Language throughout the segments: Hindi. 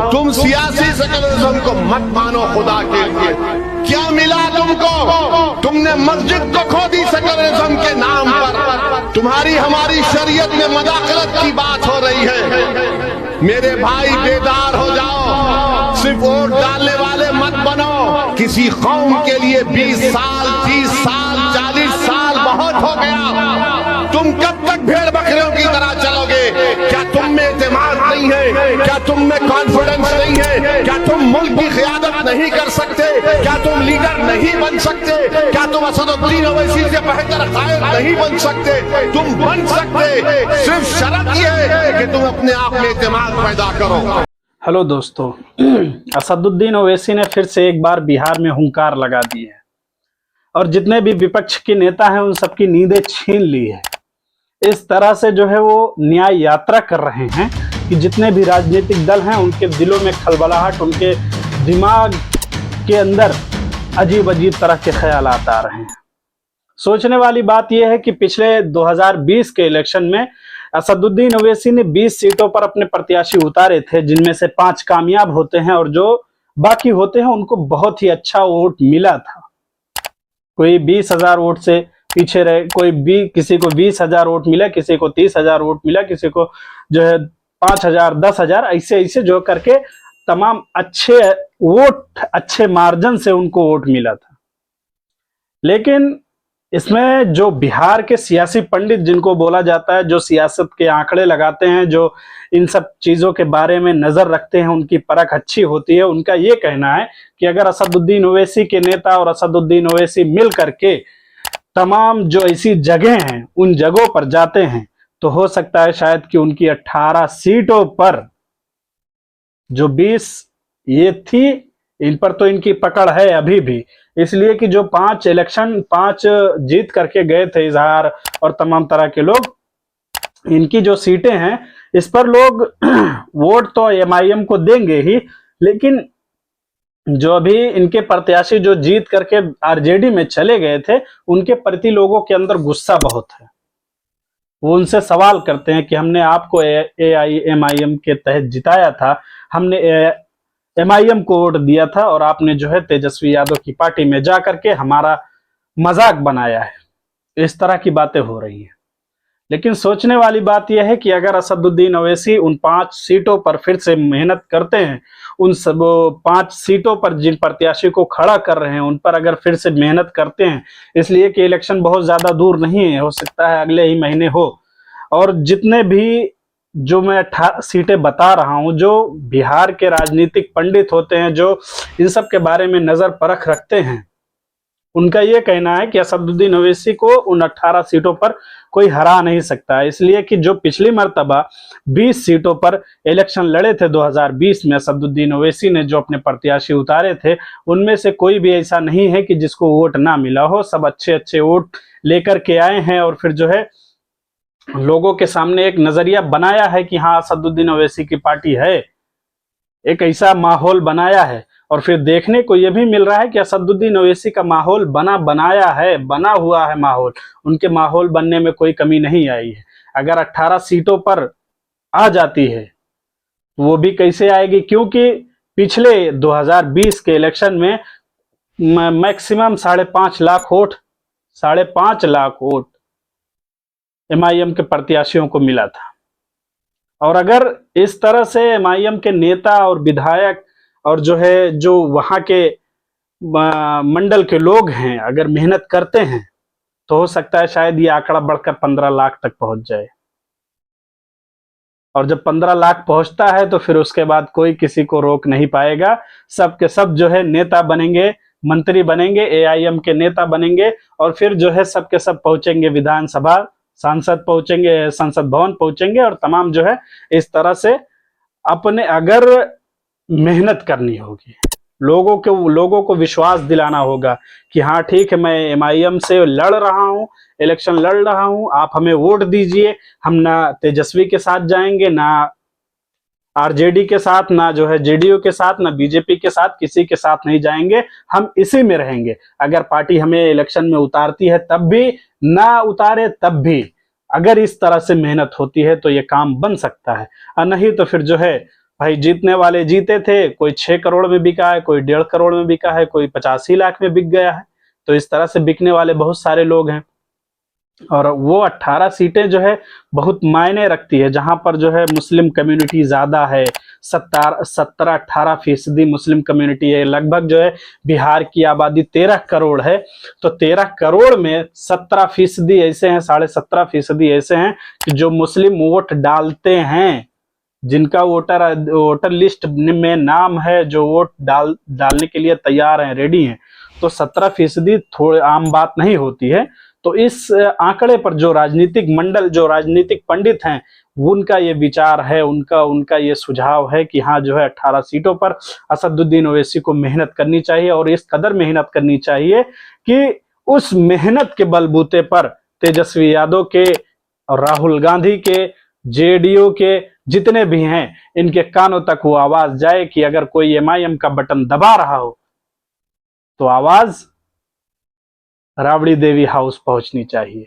तुम सियासी सेकुलरिज्म को मत मानो खुदा के लिए। क्या मिला तुमको? तुमने मस्जिद को खो दी सेकुलरिज्म के नाम पर। तुम्हारी हमारी शरीयत में मदाखलत की बात हो रही है। मेरे भाई बेदार हो जाओ, सिर्फ वोट डालने वाले मत बनो। किसी कौम के लिए 20 साल 30 साल 40 साल बहुत हो गया। तुम कब तक भेड़ बकरियों की तरह चलोगे? क्या तुम में एतमाद नहीं है? क्या तुम में कॉन्फिडेंस नहीं है? क्या तुम मुल्क की क़ियादत नहीं कर सकते? क्या तुम लीडर नहीं बन सकते? क्या तुम असदुद्दीन ओवैसी से बेहतर कायद नहीं बन सकते? तुम बन सकते, सिर्फ शर्त यह है कि तुम अपने आप में एतमाद पैदा करो। हेलो दोस्तों, असदुद्दीन ओवैसी ने फिर से एक बार बिहार में हुंकार लगा दी है और जितने भी विपक्ष के नेता हैं उन सबकी नींदें छीन ली है। इस तरह से जो है वो न्याय यात्रा कर रहे हैं कि जितने भी राजनीतिक दल हैं उनके दिलों में खलबलाहट, उनके दिमाग के अंदर अजीब अजीब तरह के ख्यालात आ रहे हैं। सोचने वाली बात यह है कि पिछले 2020 के इलेक्शन में असदुद्दीन ओवैसी ने 20 सीटों पर अपने प्रत्याशी उतारे थे, जिनमें से 5 कामयाब होते हैं और जो बाकी होते हैं उनको बहुत ही अच्छा वोट मिला था। कोई 20,000 वोट से पीछे रहे, किसी को 20,000 वोट मिला, किसी को 30,000 वोट मिला, किसी को जो है 5,000 10,000, ऐसे ऐसे जो करके तमाम अच्छे वोट, अच्छे मार्जिन से उनको वोट मिला था। लेकिन इसमें जो बिहार के सियासी पंडित जिनको बोला जाता है, जो सियासत के आंकड़े लगाते हैं, जो इन सब चीजों के बारे में नजर रखते हैं, उनकी परख अच्छी होती है, उनका ये कहना है कि अगर असदुद्दीन ओवैसी के नेता और असदुद्दीन ओवैसी मिल करके तमाम जो ऐसी जगह हैं उन जगहों पर जाते हैं तो हो सकता है शायद कि उनकी 18 सीटों पर जो 20 ये थी, इन पर तो इनकी पकड़ है अभी भी, इसलिए कि जो 5 जीत करके गए थे इजहार और तमाम तरह के लोग, इनकी जो सीटें हैं इस पर लोग वोट तो एमआईएम को देंगे ही, लेकिन जो अभी इनके प्रत्याशी जो जीत करके आरजेडी में चले गए थे उनके प्रति लोगों के अंदर गुस्सा बहुत है। वो उनसे सवाल करते हैं कि हमने आपको एआईएमआईएम के तहत जिताया था, हमने एमआईएम को वोट दिया था और आपने जो है तेजस्वी यादव की पार्टी में जा करके हमारा मजाक बनाया है। इस तरह की बातें हो रही हैं। लेकिन सोचने वाली बात यह है कि अगर असदुद्दीन ओवैसी उन 5 सीटों पर फिर से मेहनत करते हैं, उन सब 5 सीटों पर जिन प्रत्याशी को खड़ा कर रहे हैं उन पर अगर फिर से मेहनत करते हैं, इसलिए कि इलेक्शन बहुत ज्यादा दूर नहीं है, हो सकता है अगले ही महीने हो, और जितने भी जो मैं 18 सीटें बता रहा हूं, जो बिहार के राजनीतिक पंडित होते हैं, जो इन सब के बारे में नजर परख रखते हैं, उनका यह कहना है कि असदुद्दीन ओवैसी को उन 18 सीटों पर कोई हरा नहीं सकता, इसलिए कि जो पिछली मर्तबा 20 सीटों पर इलेक्शन लड़े थे 2020 में, असदुद्दीन ओवैसी ने जो अपने प्रत्याशी उतारे थे उनमें से कोई भी ऐसा नहीं है कि जिसको वोट ना मिला हो। सब अच्छे अच्छे वोट लेकर के आए हैं और फिर जो है लोगों के सामने एक नजरिया बनाया है कि हाँ असदुद्दीन ओवैसी की पार्टी है, एक ऐसा माहौल बनाया है। और फिर देखने को यह भी मिल रहा है कि असदुद्दीन ओवैसी का माहौल बना हुआ है माहौल, उनके माहौल बनने में कोई कमी नहीं आई है। अगर 18 सीटों पर आ जाती है तो वो भी कैसे आएगी, क्योंकि पिछले 2020 के इलेक्शन में मैक्सिमम 5.5 लाख वोट एमआईएम के प्रत्याशियों को मिला था। और अगर इस तरह से एमआईएम के नेता और विधायक और जो है जो वहां के मंडल के लोग हैं अगर मेहनत करते हैं तो हो सकता है शायद ये आंकड़ा बढ़कर 15 लाख तक पहुंच जाए। और जब 15 लाख पहुंचता है तो फिर उसके बाद कोई किसी को रोक नहीं पाएगा। सब के सब जो है नेता बनेंगे, मंत्री बनेंगे, एआईएम के नेता बनेंगे और फिर जो है सब के सब पहुंचेंगे विधानसभा, सांसद पहुंचेंगे, संसद भवन पहुंचेंगे और तमाम जो है इस तरह से अपने अगर मेहनत करनी होगी, लोगों को विश्वास दिलाना होगा कि हाँ ठीक है मैं एमआईएम से लड़ रहा हूं, इलेक्शन लड़ रहा हूं, आप हमें वोट दीजिए। हम ना तेजस्वी के साथ जाएंगे, ना आरजेडी के साथ, ना जो है जेडीयू के साथ, ना बीजेपी के साथ, किसी के साथ नहीं जाएंगे, हम इसी में रहेंगे। अगर पार्टी हमें इलेक्शन में उतारती है तब भी, ना उतारे तब भी, अगर इस तरह से मेहनत होती है तो ये काम बन सकता है, और नहीं तो फिर जो है भाई जीतने वाले जीते थे, कोई 6 करोड़ में बिका है, कोई 1.5 करोड़ में बिका है, कोई 85 लाख में बिक गया है। तो इस तरह से बिकने वाले बहुत सारे लोग हैं। और वो 18 सीटें जो है बहुत मायने रखती है, जहां पर जो है मुस्लिम कम्युनिटी ज्यादा है, 17-18% मुस्लिम कम्युनिटी है। लगभग जो है बिहार की आबादी 13 करोड़ है, तो 13 करोड़ में 17% ऐसे हैं, 17.5% ऐसे हैं कि जो मुस्लिम वोट डालते हैं, जिनका वोटर लिस्ट में नाम है, जो वोट डालने के लिए तैयार हैं, रेडी हैं। तो 17% थोड़ी आम बात नहीं होती है। तो इस आंकड़े पर जो राजनीतिक मंडल, जो राजनीतिक पंडित हैं, उनका ये विचार है, उनका ये सुझाव है कि हाँ जो है 18 सीटों पर असदुद्दीन ओवैसी को मेहनत करनी चाहिए, और इस कदर मेहनत करनी चाहिए कि उस मेहनत के बलबूते पर तेजस्वी यादव के और राहुल गांधी के, जेडीयू के जितने भी हैं, इनके कानों तक वो आवाज जाए कि अगर कोई एमआईएम का बटन दबा रहा हो तो आवाज राबड़ी देवी हाउस पहुंचनी चाहिए।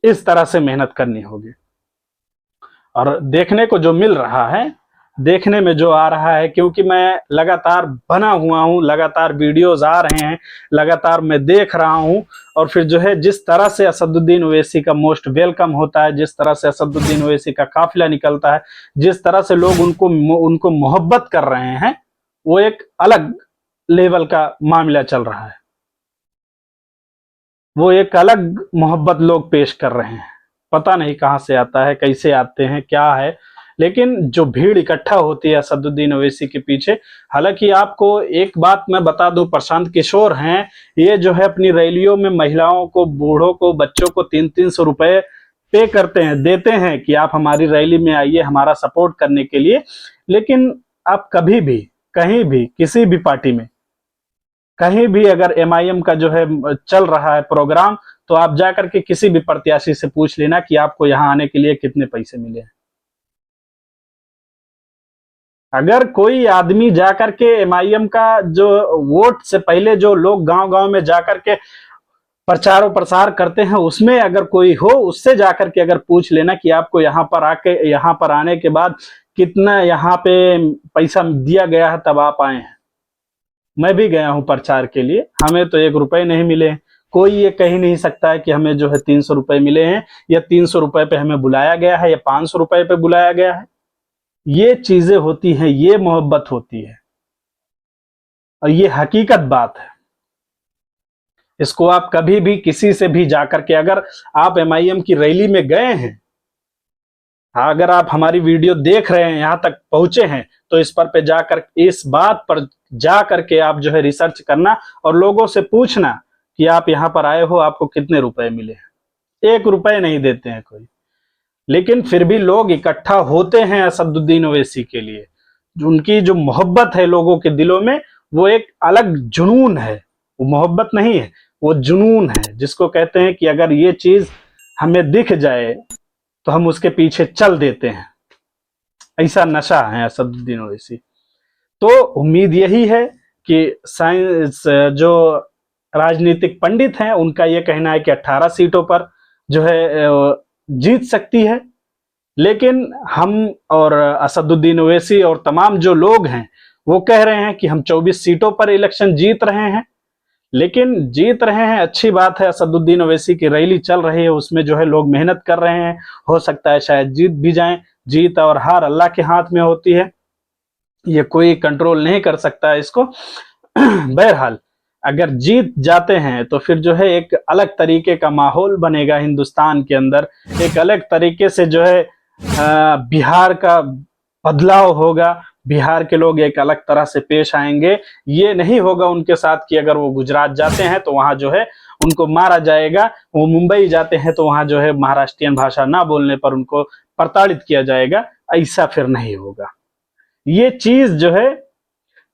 इस तरह से मेहनत करनी होगी। और देखने को जो मिल रहा है, देखने में जो आ रहा है, क्योंकि मैं लगातार बना हुआ हूं, लगातार वीडियोस आ रहे हैं, लगातार मैं देख रहा हूं, और फिर जो है जिस तरह से असदुद्दीन ओवैसी का मोस्ट वेलकम होता है, जिस तरह से असदुद्दीन ओवैसी का काफिला निकलता है, जिस तरह से लोग उनको मोहब्बत कर रहे हैं, वो एक अलग लेवल का मामला चल रहा है। वो एक अलग मोहब्बत लोग पेश कर रहे हैं। पता नहीं कहां से आता है, कैसे आते हैं, क्या है, लेकिन जो भीड़ इकट्ठा होती है असदुद्दीन ओवैसी के पीछे। हालांकि आपको एक बात मैं बता दूं, प्रशांत किशोर हैं, ये जो है अपनी रैलियों में महिलाओं को, बूढ़ों को, बच्चों को 300-300 रुपए पे करते हैं, देते हैं कि आप हमारी रैली में आइए हमारा सपोर्ट करने के लिए। लेकिन आप कभी भी, कहीं भी, किसी भी पार्टी में, कहीं भी अगर एमआईएम का जो है चल रहा है प्रोग्राम, तो आप जाकर के किसी भी प्रत्याशी से पूछ लेना कि आपको यहां आने के लिए कितने पैसे मिले हैं। अगर कोई आदमी जाकर के एमआईएम का जो वोट से पहले जो लोग गांव-गांव में जाकर के प्रचार और प्रसार करते हैं, उसमें अगर कोई हो, उससे जाकर के अगर पूछ लेना कि आपको यहाँ पर आने के बाद कितना यहाँ पे पैसा दिया गया है, तब आप आए हैं। मैं भी गया हूं प्रचार के लिए, हमें तो 1 रुपए नहीं मिले। कोई ये कह ही नहीं सकता है कि हमें जो है 300 रुपए मिले हैं, या 300 रुपए पे हमें बुलाया गया है, या 500 रुपए पे बुलाया गया है। ये चीजें होती हैं, ये मोहब्बत होती है, और ये हकीकत बात है। इसको आप कभी भी किसी से भी जाकर के, अगर आप एमआईएम की रैली में गए हैं, अगर आप हमारी वीडियो देख रहे हैं, यहां तक पहुंचे हैं, तो इस बात पर जा करके आप जो है रिसर्च करना, और लोगों से पूछना कि आप यहाँ पर आए हो, आपको कितने रुपए मिले हैं। 1 रुपए नहीं देते हैं कोई, लेकिन फिर भी लोग इकट्ठा होते हैं असदुद्दीन ओवैसी के लिए। उनकी जो मोहब्बत है लोगों के दिलों में, वो एक अलग जुनून है। वो मोहब्बत नहीं है, वो जुनून है, जिसको कहते हैं कि अगर ये चीज हमें दिख जाए तो हम उसके पीछे चल देते हैं। ऐसा नशा है असदुद्दीन ओवैसी। तो उम्मीद यही है कि जो राजनीतिक पंडित हैं, उनका यह कहना है कि 18 सीटों पर जो है जीत सकती है। लेकिन हम और असदुद्दीन ओवैसी और तमाम जो लोग हैं, वो कह रहे हैं कि हम 24 सीटों पर इलेक्शन जीत रहे हैं। लेकिन जीत रहे हैं, अच्छी बात है। असदुद्दीन ओवैसी की रैली चल रही है, उसमें जो है लोग मेहनत कर रहे हैं, हो सकता है शायद जीत भी जाएं। जीत और हार अल्लाह के हाथ में होती है, ये कोई कंट्रोल नहीं कर सकता है इसको। बहरहाल अगर जीत जाते हैं तो फिर जो है एक अलग तरीके का माहौल बनेगा हिंदुस्तान के अंदर, एक अलग तरीके से जो है बिहार का बदलाव होगा। बिहार के लोग एक अलग तरह से पेश आएंगे। ये नहीं होगा उनके साथ कि अगर वो गुजरात जाते हैं तो वहां जो है उनको मारा जाएगा, वो मुंबई जाते हैं तो वहां जो है महाराष्ट्रियन भाषा ना बोलने पर उनको प्रताड़ित किया जाएगा। ऐसा फिर नहीं होगा। ये चीज जो है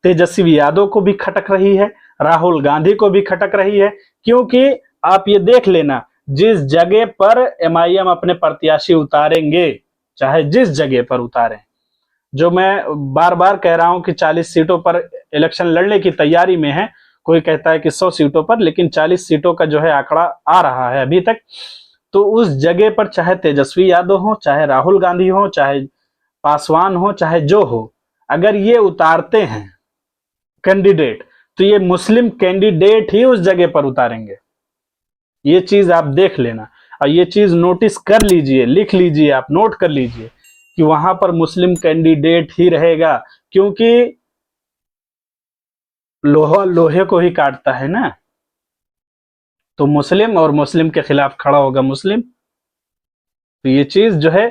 तेजस्वी यादव को भी खटक रही है, राहुल गांधी को भी खटक रही है। क्योंकि आप ये देख लेना, जिस जगह पर एमआईएम अपने प्रत्याशी उतारेंगे, चाहे जिस जगह पर उतारें, जो मैं बार बार कह रहा हूं कि 40 सीटों पर इलेक्शन लड़ने की तैयारी में है, कोई कहता है कि 100 सीटों पर, लेकिन 40 सीटों का जो है आंकड़ा आ रहा है अभी तक। तो उस जगह पर चाहे तेजस्वी यादव हो, चाहे राहुल गांधी हो, चाहे पासवान हो, चाहे जो हो, अगर ये उतारते हैं कैंडिडेट, तो ये मुस्लिम कैंडिडेट ही उस जगह पर उतारेंगे। ये चीज आप देख लेना, और ये चीज नोटिस कर लीजिए, लिख लीजिए, आप नोट कर लीजिए कि वहां पर मुस्लिम कैंडिडेट ही रहेगा, क्योंकि लोहा लोहे को ही काटता है ना। तो मुस्लिम और मुस्लिम के खिलाफ खड़ा होगा मुस्लिम। तो ये चीज जो है,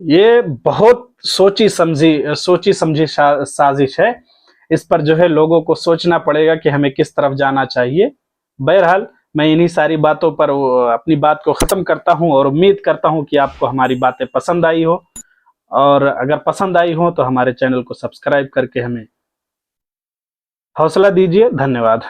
ये बहुत सोची समझी साजिश है। इस पर जो है लोगों को सोचना पड़ेगा कि हमें किस तरफ जाना चाहिए। बहरहाल मैं इन्हीं सारी बातों पर अपनी बात को खत्म करता हूं, और उम्मीद करता हूं कि आपको हमारी बातें पसंद आई हो, और अगर पसंद आई हो तो हमारे चैनल को सब्सक्राइब करके हमें हौसला दीजिए। धन्यवाद।